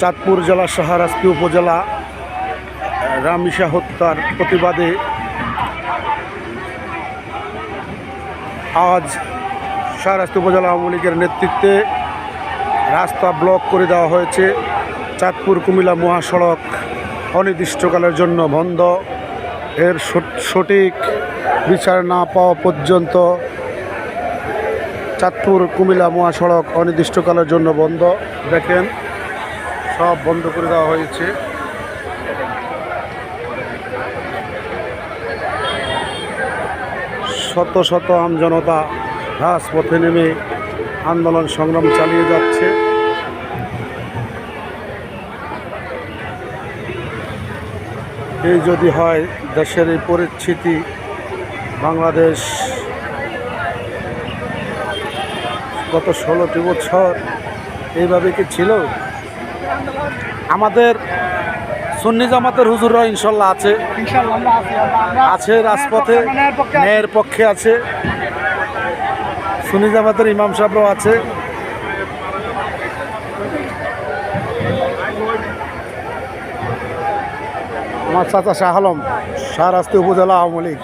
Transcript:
চাঁদপুর জেলা শাহরাস্তি উপজেলা রামিসা হত্যার প্রতিবাদে আজ শাহরাস্তি উপজেলা আওয়ামী লীগের নেতৃত্বে রাস্তা ব্লক করে দেওয়া হয়েছে। চাঁদপুর কুমিল্লা মহাসড়ক অনির্দিষ্টকালের জন্য বন্ধ। এর সঠিক বিচার না পাওয়া পর্যন্ত চাঁদপুর কুমিল্লা মহাসড়ক অনির্দিষ্টকালের জন্য বন্ধ। দেখেন সব বন্ধ করে দেওয়া হয়েছে। শত শত আমজনতা রাজপথে নেমে আন্দোলন সংগ্রাম চালিয়ে যাচ্ছে। এই যদি হয় দেশের এই পরিস্থিতি, বাংলাদেশ গত 16টি বছর এইভাবে কি ছিল? আমাদের সুন্নি জামাতের হুজুররা ইনশাল্লাহ আছে রাজপথে, ন্যায়ের পক্ষে আছে। সুন্নি জামাতের ইমাম সাহেবরাও আছে। আমার চাচা শাহ আলম, শাহরাস্তি উপজেলা আওয়ামী লীগ।